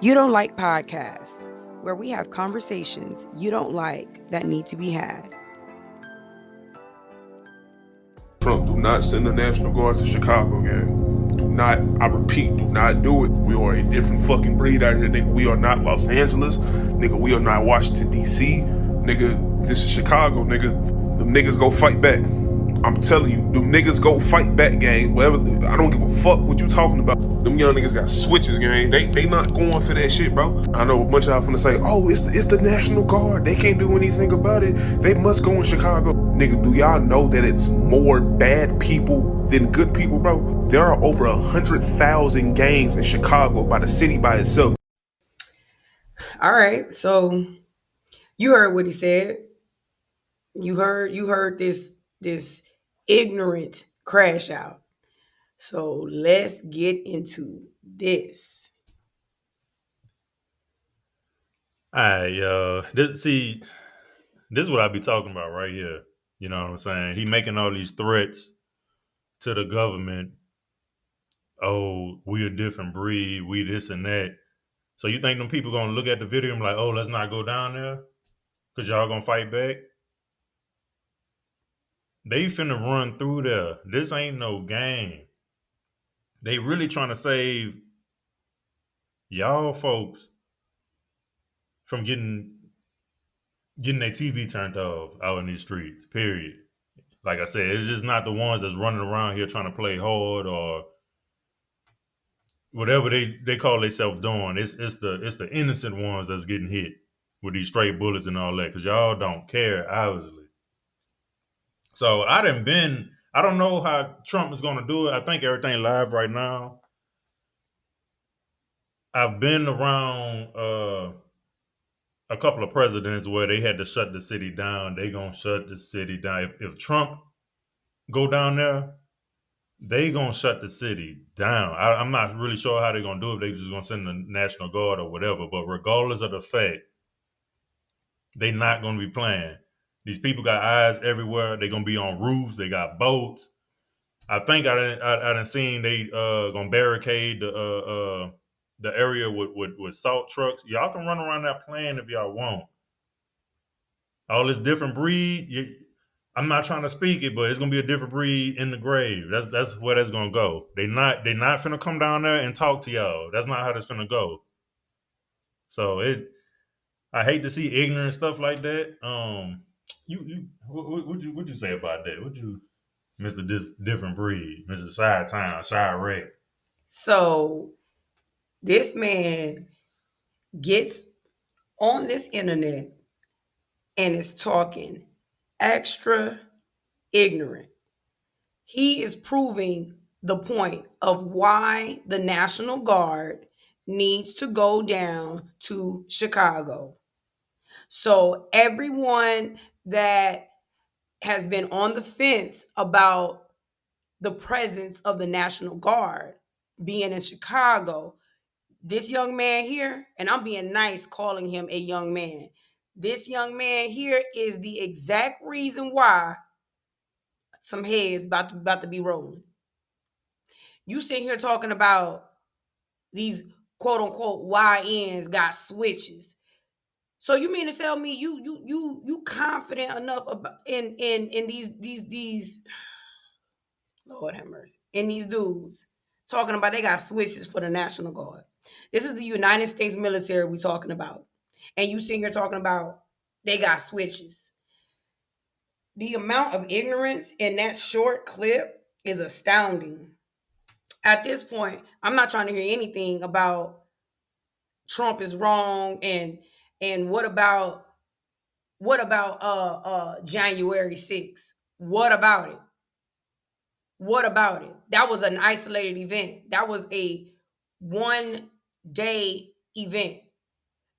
You don't like podcasts, where we have conversations you don't like that need to be had. Trump, do not send the National Guard to Chicago, gang. Do not, I repeat, do not do it. We are a different fucking breed out here, nigga. We are not Los Angeles, nigga. We are not Washington, D.C., nigga. This is Chicago, nigga. Them niggas go fight back. I'm telling you, them niggas go fight back, gang. Whatever, I don't give a fuck what you talking about. Them young niggas got switches, gang. They not going for that shit, bro. I know a bunch of y'all finna say, oh, it's the National Guard. They can't do anything about it. They must go in Chicago. Nigga, do y'all know that it's more bad people than good people, bro? There are over 100,000 gangs in Chicago by the city by itself. All right, so you heard what he said. You heard this ignorant crash out. So let's get into this. This is what I be talking about right here. You know what I'm saying? He making all these threats to the government. Oh, we a different breed. We this and that. So you think them people gonna look at the video and be like, oh, let's not go down there because y'all gonna fight back? They finna run through there. This ain't no game. They really trying to save y'all folks from getting their TV turned off out in these streets. Period. Like I said, it's just not the ones that's running around here trying to play hard or whatever they call themselves doing. It's the innocent ones that's getting hit with these straight bullets and all that because y'all don't care, obviously. So I don't know how Trump is going to do it. I think everything live right now. I've been around a couple of presidents where they had to shut the city down. They gonna shut the city down. If Trump go down there, they gonna shut the city down. I'm not really sure how they're gonna do it. They just gonna send the National Guard or whatever. But regardless of the fact, they not gonna be playing. These people got eyes everywhere. They gonna be on roofs. They got boats. I think I done seen they gonna barricade the area with salt trucks. Y'all can run around that plane if y'all want. All this different breed. I'm not trying to speak it, but it's gonna be a different breed in the grave. That's where that's gonna go. They not finna come down there and talk to y'all. That's not how that's finna go. So I hate to see ignorant stuff like that. What you say about that? What you, Mister Different Breed, Mister Side Town, Side Wreck? So this man gets on this internet and is talking extra ignorant. He is proving the point of why the National Guard needs to go down to Chicago. So everyone that has been on the fence about the presence of the National Guard being in Chicago, this young man here, and I'm being nice calling him a young man. This young man here is the exact reason why some heads about to be rolling. You sit here talking about these quote unquote YNs got switches. So you mean to tell me you confident enough about in these Lord have mercy, in these dudes talking about they got switches for the National Guard. This is the United States military we talking about. And you sitting here talking about they got switches. The amount of ignorance in that short clip is astounding. At this point, I'm not trying to hear anything about Trump is wrong and what about January 6th? What about it? What about it? That was an isolated event. That was a 1 day event.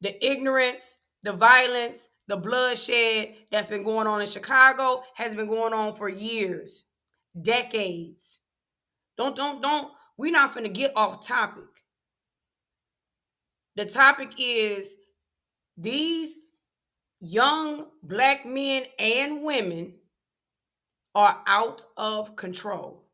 The ignorance, the violence, the bloodshed that's been going on in Chicago has been going on for years, decades. Don't. We're not finna get off topic. The topic is these young black men and women are out of control.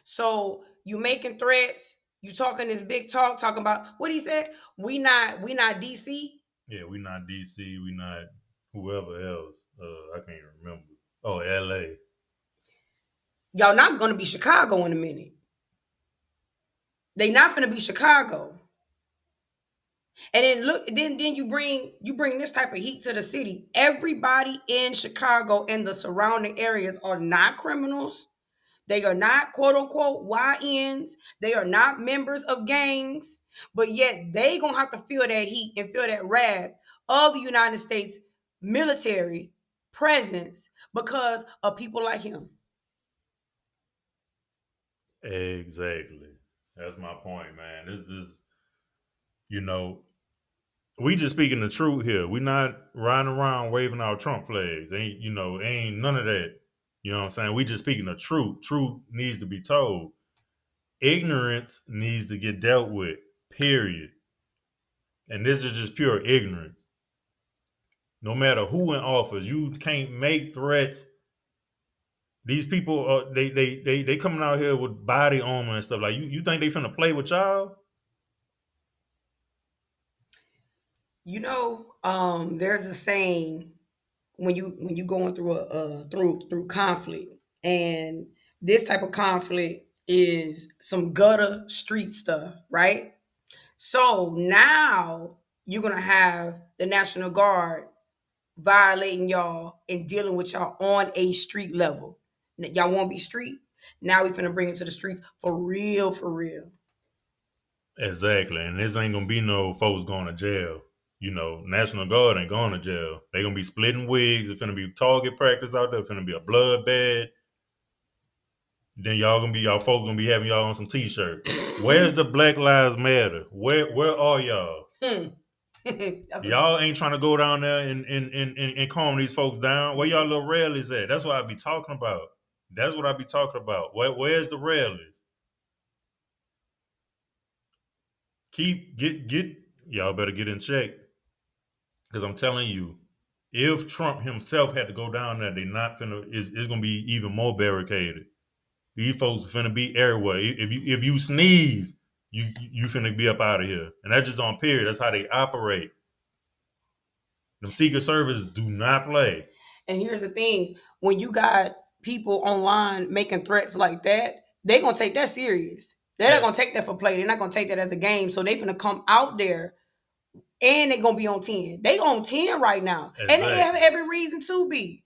So you making threats, You talking this big talk, talking about what he said? We not DC. Yeah, we not DC. We not whoever else. I can't remember. Oh, LA. Y'all not gonna be Chicago in a minute. They not gonna be Chicago. And then look, then you bring this type of heat to the city. Everybody in Chicago and the surrounding areas are not criminals. They are not quote unquote YNs. They are not members of gangs. But yet they gonna have to feel that heat and feel that wrath of the United States military presence because of people like him. Exactly. That's my point, man. This is, you know, we just speaking the truth here. We not riding around waving our Trump flags. Ain't none of that. You know what I'm saying? We just speaking the truth. Truth needs to be told. Ignorance needs to get dealt with. Period. And this is just pure ignorance. No matter who in office, you can't make threats. These people are they coming out here with body armor and stuff. Like you think they finna play with y'all? There's a saying when you going through through conflict, and this type of conflict is some gutter street stuff, right? So now you're gonna have the National Guard violating y'all and dealing with y'all on a street level. Y'all won't be street. Now we finna bring it to the streets for real, for real. Exactly. And this ain't gonna be no folks going to jail. National Guard ain't going to jail. They gonna be splitting wigs. It's gonna be target practice out there. It's gonna be a blood bed. Then y'all folks gonna be having y'all on some t-shirts. Where's the Black Lives Matter? Where are y'all? Y'all ain't trying to go down there and calm these folks down. Where y'all little rallies at? That's what I be talking about. That's what I be talking about. Where's the rallies? Get y'all better get in check. Because I'm telling you, if Trump himself had to go down there, they not finna. It's gonna be even more barricaded. These folks are finna be everywhere. If you sneeze, you finna be up out of here, and that's just on period. That's how they operate. Them Secret Service do not play. And here's the thing: when you got people online making threats like that, they gonna take that serious. They're not gonna take that for play. They're not gonna take that as a game. So they finna come out there and they gonna be on 10. They on 10 right now. Exactly. And they have every reason to be.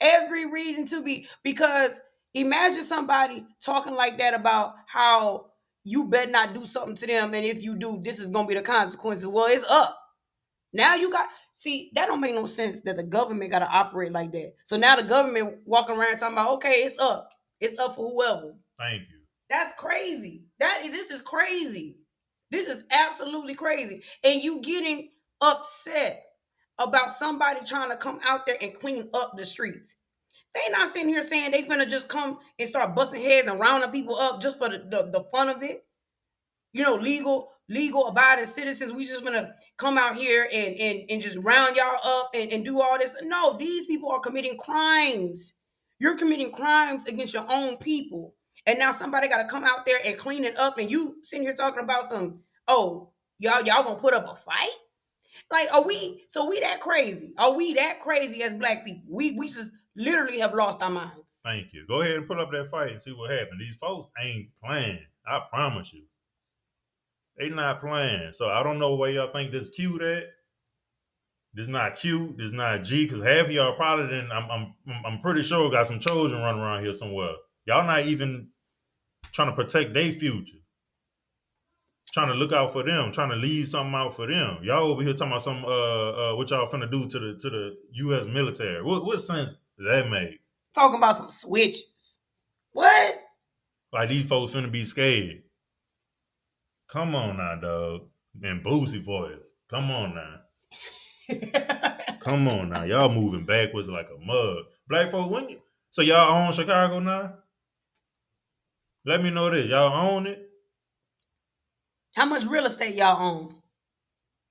Every reason to be. Because imagine somebody talking like that about how you better not do something to them, and if you do, this is gonna be the consequences. Well, it's up. Now you got that don't make no sense that the government got to operate like that. So now the government walking around talking about, okay, it's up. It's up for whoever. Thank you. That's crazy. This is crazy. This is absolutely crazy. And you getting upset about somebody trying to come out there and clean up the streets. They not sitting here saying they finna just come and start busting heads and rounding people up just for the fun of it. Legal abiding citizens. We just gonna come out here and just round y'all up and do all this. No, these people are committing crimes. You're committing crimes against your own people. And now somebody got to come out there and clean it up. And you sitting here talking about y'all gonna put up a fight? Like, we that crazy? Are we that crazy as black people? We just literally have lost our minds. Thank you. Go ahead and put up that fight and see what happens. These folks ain't playing. I promise you. They not playing. So I don't know where y'all think this cute at. This not cute. This not G. Because half of y'all probably didn't. I'm pretty sure got some children running around here somewhere. Y'all not even trying to protect their future. Trying to look out for them. Trying to leave something out for them. Y'all over here talking about some what y'all finna do to the U.S. military. What sense does that make? Talking about some switches. What? Like these folks finna be scared. Come on now, dog. And Boosie voice. Come on now. Come on now. Y'all moving backwards like a mug. Black folks, so y'all own Chicago now? Let me know this. Y'all own it? How much real estate y'all own?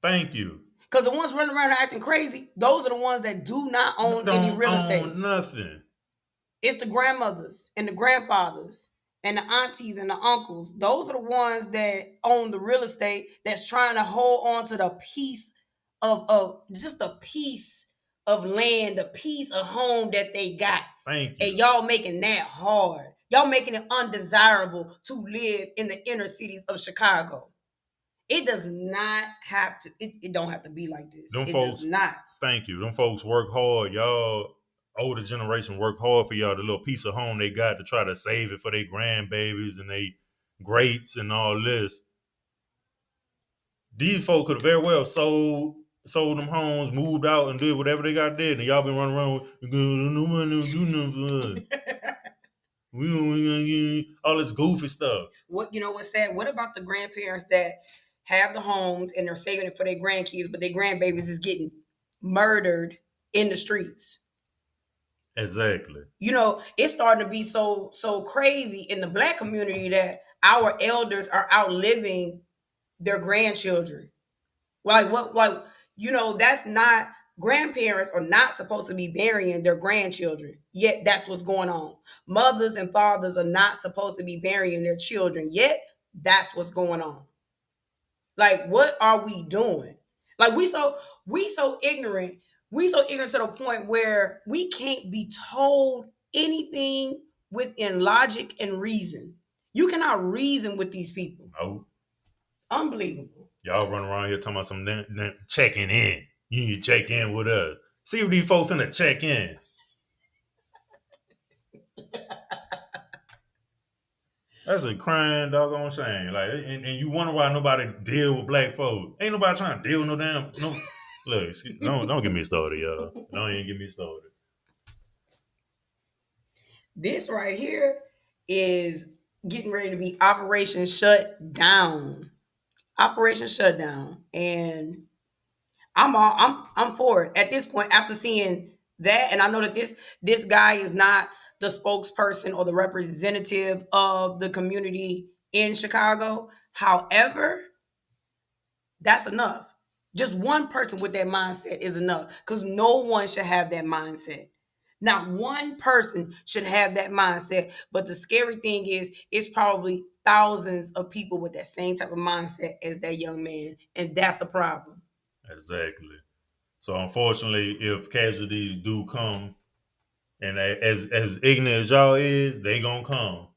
Thank you. Because the ones running around acting crazy, those are the ones that do not own any real estate. Nothing. It's the grandmothers and the grandfathers and the aunties and the uncles. Those are the ones that own the real estate that's trying to hold on to the piece of just a piece of land, a piece of home that they got. Thank And you. y'all making that hard. Y'all making it undesirable to live in the inner cities of Chicago. It does not have to, it don't have to be like this. Them It does folks, not. thank you. Them folks work hard. Y'all, older generation work hard for y'all. The little piece of home they got to try to save it for their grandbabies and they greats and all this. These folks could have very well sold them homes, moved out, and did whatever they got did, and y'all been running around with nobody don't do nothing for us. We don't all this goofy stuff. What, you know what's sad? What about the grandparents that have the homes and they're saving it for their grandkids, but their grandbabies is getting murdered in the streets? Exactly. You know, it's starting to be so crazy in the black community that our elders are outliving their grandchildren. Like, you know, that's not, grandparents are not supposed to be burying their grandchildren. Yet that's what's going on. Mothers and fathers are not supposed to be burying their children. Yet that's what's going on. Like, what are we doing? Like, we so ignorant. We so ignorant to the point where we can't be told anything within logic and reason. You cannot reason with these people. No. Unbelievable. Y'all run around here talking about some checking in. You need to check in with us. See what these folks finna check in. That's a crying doggone shame. Like, and you wonder why nobody deal with black folks. Ain't nobody trying to deal with no damn no. Look, don't get me started, y'all. Don't even get me started. This right here is getting ready to be Operation Shutdown. Operation Shutdown, and I'm for it at this point after seeing that, and I know that this guy is not the spokesperson or the representative of the community in Chicago. However, that's enough. Just one person with that mindset is enough because no one should have that mindset. Not one person should have that mindset. But the scary thing is, it's probably thousands of people with that same type of mindset as that young man. And that's a problem. Exactly. So unfortunately, if casualties do come, and as ignorant as y'all is, they gonna come.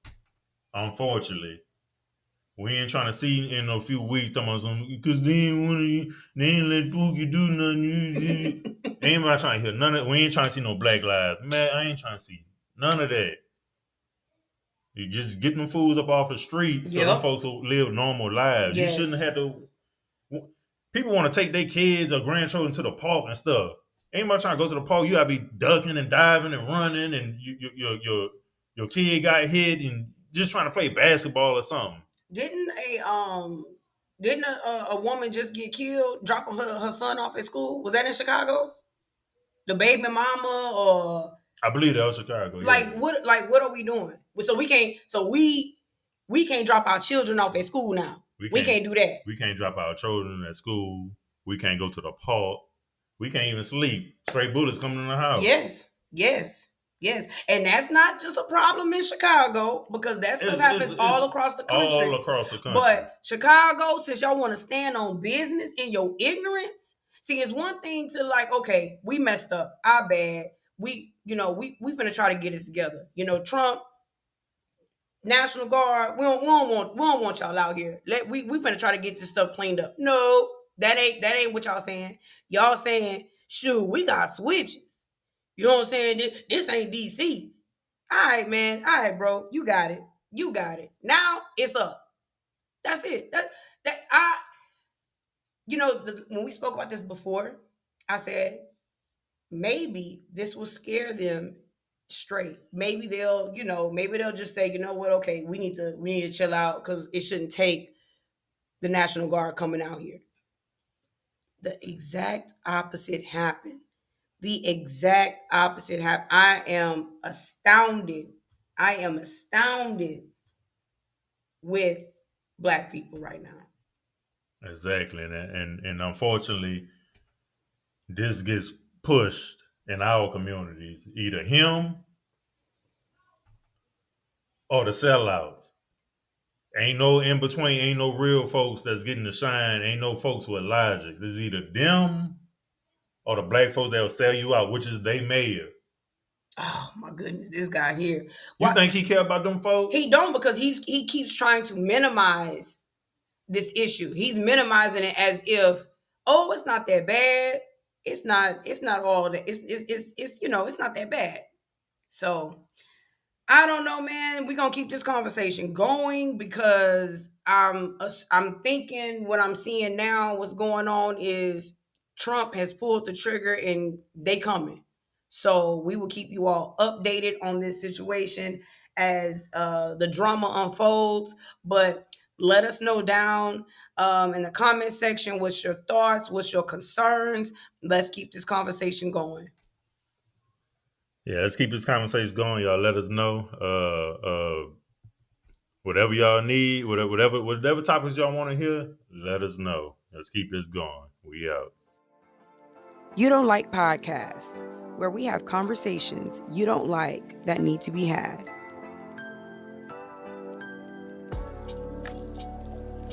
Unfortunately, we ain't trying to see in a few weeks talking about something because they ain't let Pookie do nothing. Ain't nobody trying to hear none of. We ain't trying to see no black lives, man. I ain't trying to see none of that. You just get them fools up off the street so them Yep. folks will live normal lives. You shouldn't Yes. have to. People want to take their kids or grandchildren to the park and stuff. Anybody trying to go to the park, you gotta be ducking and diving and running, and your kid got hit and just trying to play basketball or something. Didn't a woman just get killed dropping her son off at school? Was that in Chicago? The baby mama, or I believe that was Chicago. like Yeah. what are we doing? So we can't drop our children off at school now. We can't do that. We can't drop our children at school. We can't go to the park. We can't even sleep. Straight bullets coming in the house. Yes. And that's not just a problem in Chicago because that stuff happens all across the country. All across the country. But Chicago, since y'all want to stand on business in your ignorance, see, it's one thing to like, okay, we messed up. Our bad. We finna try to get this together. Trump, National Guard, we don't want y'all out here. We finna try to get this stuff cleaned up. No, that ain't what y'all saying. Y'all saying, shoot, we got switches. You know what I'm saying? This ain't DC. All right, man. All right, bro. You got it. You got it. Now it's up. That's it. When we spoke about this before, I said maybe this will scare them straight. Maybe they'll just say, you know what? Okay, we need to chill out because it shouldn't take the National Guard coming out here. The exact opposite happened. The exact opposite happened. I am astounded. I am astounded with black people right now. Exactly, and unfortunately, this gets pushed in our communities. Either him or the sellouts. Ain't no in between. Ain't no real folks that's getting the shine. Ain't no folks with logic. It's either them or the black folks that will sell you out, which is they mayor. Oh my goodness, this guy here. You Why think he care about them folks? he don't? Because he keeps trying to minimize this issue. He's minimizing it as if, oh, it's not that bad. It's not all that it's it's not that bad. So I don't know, man. We're gonna keep this conversation going because I'm thinking what I'm seeing now, what's going on is Trump has pulled the trigger and they coming. So we will keep you all updated on this situation as the drama unfolds. But let us know down in the comment section what's your thoughts, what's your concerns. Let's keep this conversation going. Yeah, let's keep this conversation going, y'all. Let us know. Whatever y'all need, whatever topics y'all want to hear, let us know. Let's keep this going. We out. You Don't Like podcasts, where we have conversations you don't like that need to be had.